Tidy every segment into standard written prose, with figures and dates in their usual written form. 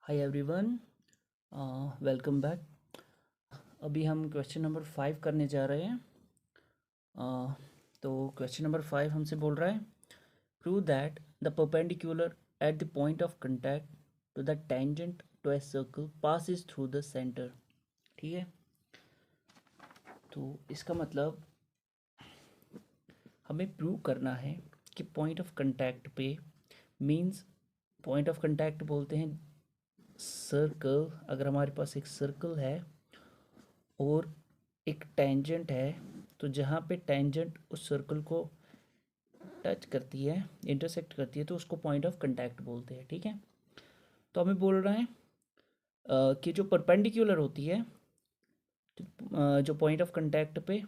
Hi everyone, welcome back. अभी हम question number 5 करने जा रहे हैं। तो क्वेश्चन नंबर 5 हमसे बोल रहा है, prove that the perpendicular at the point of contact to the tangent to a circle passes through the centre. ठीक है, तो इसका मतलब हमें प्रूव करना है कि पॉइंट ऑफ कंटैक्ट पे, मींस पॉइंट ऑफ कंटैक्ट बोलते हैं सर्कल। अगर हमारे पास एक सर्कल है और एक टेंजेंट है, तो जहाँ पे टेंजेंट उस सर्कल को टच करती है, इंटरसेक्ट करती है, तो उसको पॉइंट ऑफ कांटेक्ट बोलते हैं। ठीक है, तो हमें बोल रहा है कि जो परपेंडिकुलर होती है, जो पॉइंट ऑफ कांटेक्ट पे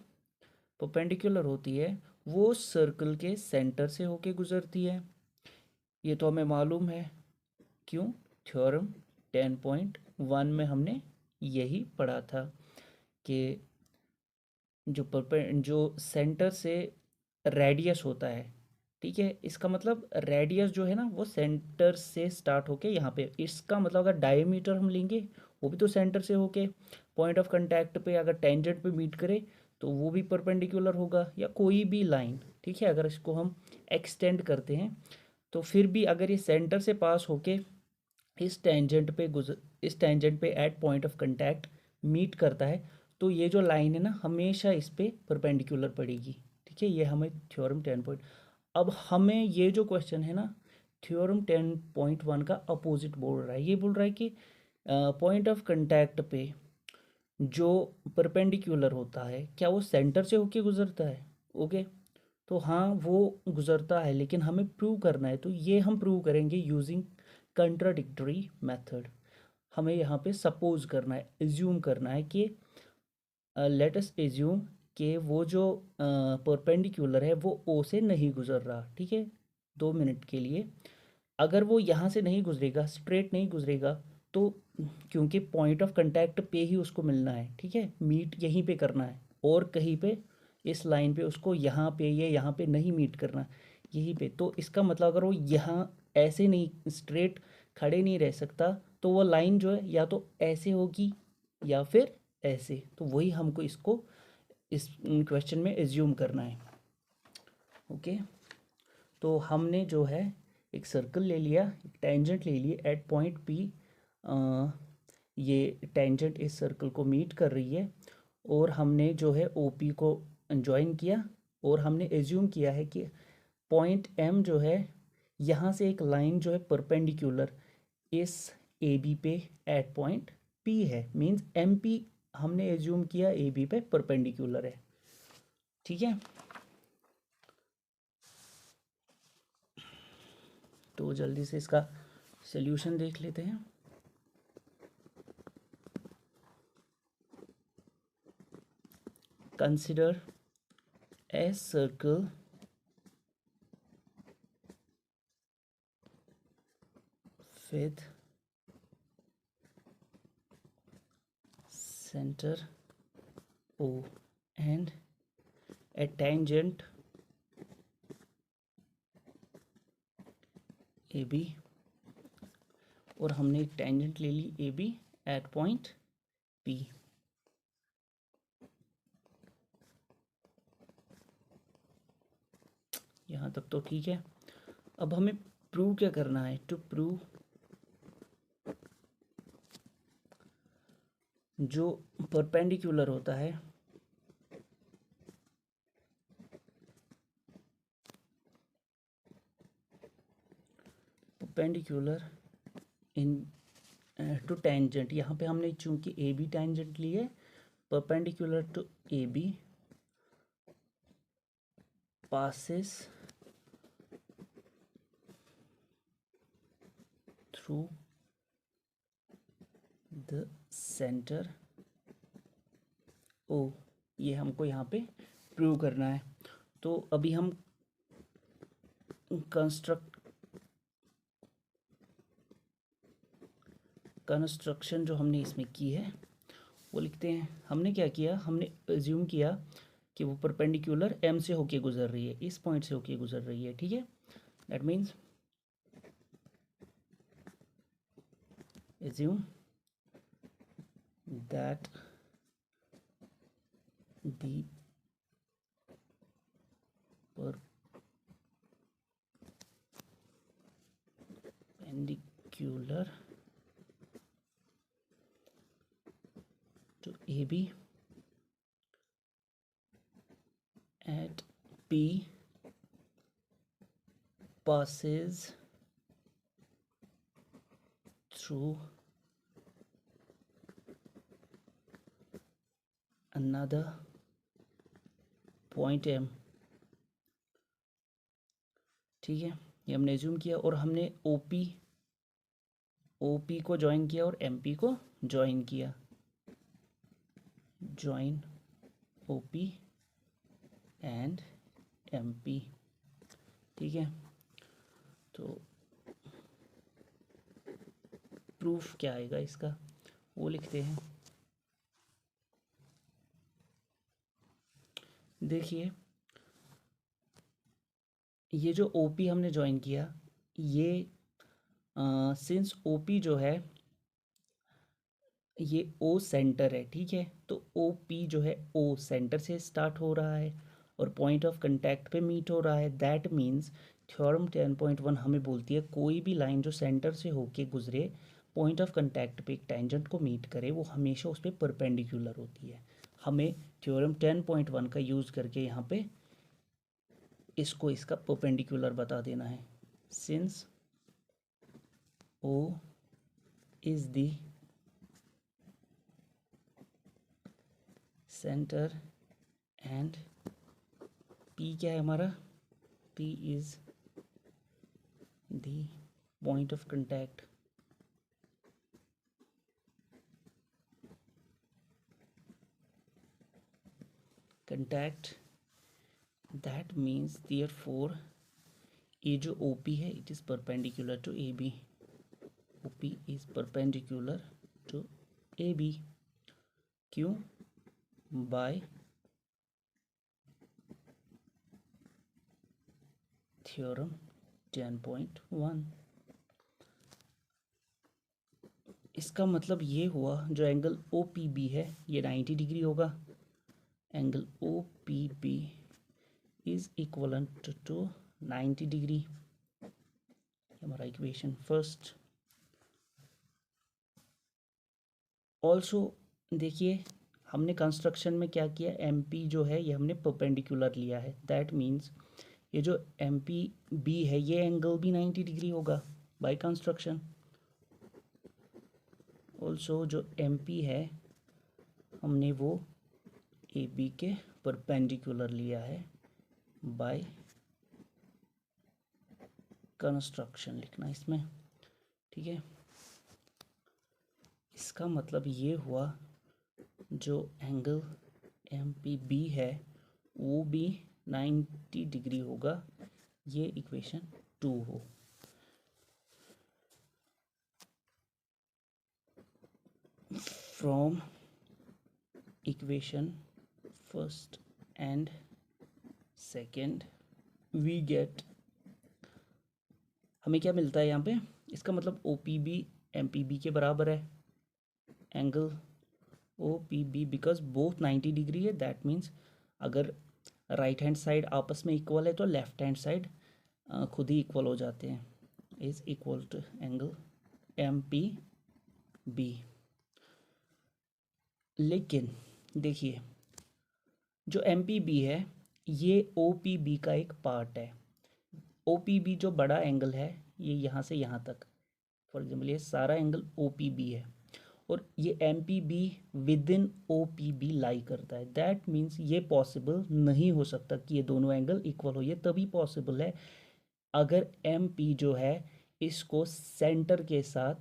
परपेंडिकुलर होती है, वो सर्कल के सेंटर से होके गुजरती है। ये तो हमें मालूम है। क्यों? थ्योरम 10.1 में हमने यही पढ़ा था कि जो सेंटर से रेडियस होता है, ठीक है, इसका मतलब रेडियस जो है ना, वो सेंटर से स्टार्ट होके यहाँ पे, इसका मतलब अगर डायमीटर हम लेंगे, वो भी तो सेंटर से होके पॉइंट ऑफ कांटेक्ट पे अगर टेंजेंट पे मीट करे तो वो भी परपेंडिकुलर होगा, या कोई भी लाइन। ठीक है, अगर इसको हम एक्सटेंड करते हैं तो फिर भी अगर ये सेंटर से पास होके इस टेंजेंट पे at point of contact meet करता है, तो ये जो लाइन है ना, हमेशा इस पे परपेंडिकुलर पड़ेगी। ठीक है, ये हमें थ्योरम 10 अब हमें ये जो क्वेश्चन है ना, थ्योरम 10.1 का अपोजिट बोल रहा है। ये बोल रहा है कि पॉइंट ऑफ कांटेक्ट पे जो परपेंडिकुलर होता है, क्या वो सेंटर से होके गुजरता है? ओके, तो हाँ, वो गुजरता है, लेकिन हमें प्रूव करना है, तो ये हम प्रूव करेंगे यूजिंग कंट्राडिक्टरी मेथड। हमें यहाँ पे सपोज करना है, एज्यूम करना है कि लेट अस एज्यूम कि वो जो परपेंडिकुलर है वो ओ से नहीं गुजर रहा। ठीक है, 2 मिनट के लिए अगर वो यहाँ से नहीं गुजरेगा, स्ट्रेट नहीं गुजरेगा, तो क्योंकि पॉइंट ऑफ कांटेक्ट पे ही उसको मिलना है, ठीक है, मीट यहीं पे करना है, और कहीं पे इस लाइन पे उसको यहाँ पे या यहाँ पे नहीं मीट करना, यहीं पे। तो इसका मतलब अगर वो यहाँ ऐसे नहीं स्ट्रेट खड़े नहीं रह सकता, तो वो लाइन जो है या तो ऐसे होगी या फिर ऐसे। तो वही हमको इसको इस क्वेश्चन में एज्यूम करना है। ओके, तो हमने जो है एक सर्कल ले लिया, एक टेंजेंट ले लिए एट पॉइंट पी। ये टेंजेंट इस सर्कल को मीट कर रही है, और हमने जो है ओ पी को ज्वाइन किया, और हमने एज्यूम किया है कि पॉइंट एम जो है, यहाँ से एक लाइन जो है परपेंडिकुलर इस ए बी पे एट पॉइंट पी है। मीन्स एम पी हमने एज्यूम किया ए बी पे परपेंडिकुलर है। ठीक है, तो जल्दी से इसका सल्यूशन देख लेते हैं। Consider a circle with center O and a tangent AB, और हमने एक टेंजेंट ले ली AB एट पॉइंट P। यहाँ तक तो ठीक है। अब हमें प्रूव क्या करना है? टू प्रूव जो परपेंडिकुलर होता है, परपेंडिकुलर इन टू टेंजेंट, यहाँ पे हमने चूंकि ए बी टेंजेंट ली है, perpendicular to A B passes through the center O। ये हमको यहाँ पे प्रूव करना है। तो अभी हम कंस्ट्रक्शन जो हमने इसमें की है वो लिखते हैं। हमने क्या किया, हमने एज्यूम किया कि वो परपेंडिकुलर एम से होके गुजर रही है, इस पॉइंट से होके गुजर रही है। ठीक है, that means assume that the perpendicular to AB at P passes through another point M। ठीक है, ये हमने एज्यूम किया और हमने OP को ज्वाइन किया और MP को ज्वाइन किया। Join OP and MP। ठीक है, तो प्रूफ क्या आएगा इसका वो लिखते हैं। देखिए, ये जो OP हमने ज्वाइन किया, ये सिंस OP जो है ये O सेंटर है, ठीक है, तो OP जो है O सेंटर से स्टार्ट हो रहा है और पॉइंट ऑफ कांटेक्ट पे मीट हो रहा है। दैट मीन्स थ्योरम 10.1 हमें बोलती है कोई भी लाइन जो सेंटर से होके गुजरे पॉइंट ऑफ कांटेक्ट पे एक टेंजेंट को मीट करे वो हमेशा उस पर परपेंडिकुलर होती है। हमें थ्योरम 10.1 का यूज़ करके यहाँ पे इसको इसका परपेंडिकुलर बता देना है। Since O is the centre and P क्या है हमारा, P is the point of contact that means therefore ये जो OP है it is perpendicular to AB। OP is perpendicular to AB। क्यों? By theorem 10.1। इसका मतलब ये हुआ जो एंगल OPB है ये 90 डिग्री होगा। Angle OPB is equivalent to 90 degree. हमारा इक्वेशन फर्स्ट। ऑल्सो देखिए हमने कंस्ट्रक्शन में क्या किया, MP जो है ये हमने परपेंडिकुलर लिया है। दैट मीन्स ये जो MPB है ये एंगल भी 90 डिग्री होगा बाय कंस्ट्रक्शन। ऑल्सो जो MP है हमने वो AB के परपेंडिकुलर लिया है बाय कंस्ट्रक्शन लिखना इसमें। ठीक है, इसका मतलब ये हुआ जो एंगल MPB है वो भी 90 डिग्री होगा। ये इक्वेशन 2 हो। From equation first and second we get, हमें क्या मिलता है यहाँ पे, इसका मतलब OPB MPB के बराबर है। Angle OPB because both 90 degree है। दैट मीन्स अगर राइट हैंड साइड आपस में इक्वल है तो लेफ्ट हैंड साइड खुद ही इक्वल हो जाते हैं। Is equal to angle MPB। लेकिन देखिए जो MPB है ये OPB का एक पार्ट है। OPB जो बड़ा एंगल है ये यहाँ से यहाँ तक, फॉर एग्जाम्पल ये सारा एंगल OPB है और ये MPB विद इन OPB लाई करता है। दैट मीन्स ये पॉसिबल नहीं हो सकता कि ये दोनों एंगल इक्वल हो। ये तभी पॉसिबल है अगर MP जो है इसको सेंटर के साथ,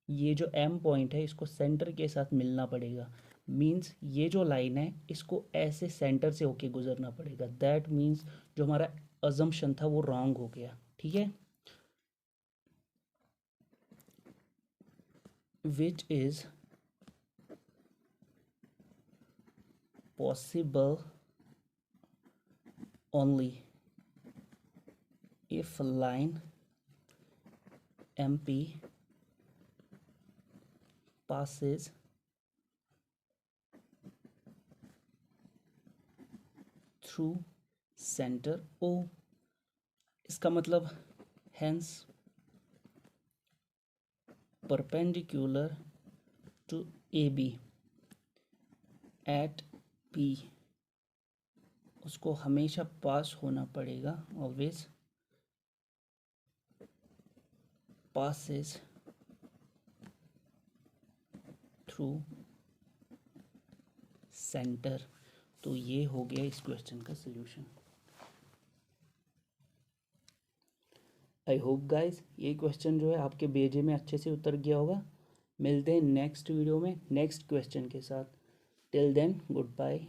ये जो M पॉइंट है इसको सेंटर के साथ मिलना पड़ेगा। मीन्स ये जो लाइन है इसको ऐसे सेंटर से होके गुजरना पड़ेगा। दैट मीन्स जो हमारा अजम्पशन था वो रॉन्ग हो गया। ठीक है, which is possible only if line MP passes through center O। इसका मतलब hence perpendicular to AB at P, उसको हमेशा पास होना पड़ेगा, always passes थ्रू सेंटर। तो ये हो गया इस क्वेश्चन का सलूशन। आई होप गाइस ये क्वेश्चन जो है आपके बेजे में अच्छे से उतर गया होगा। मिलते हैं नेक्स्ट वीडियो में नेक्स्ट क्वेश्चन के साथ। Till then good bye.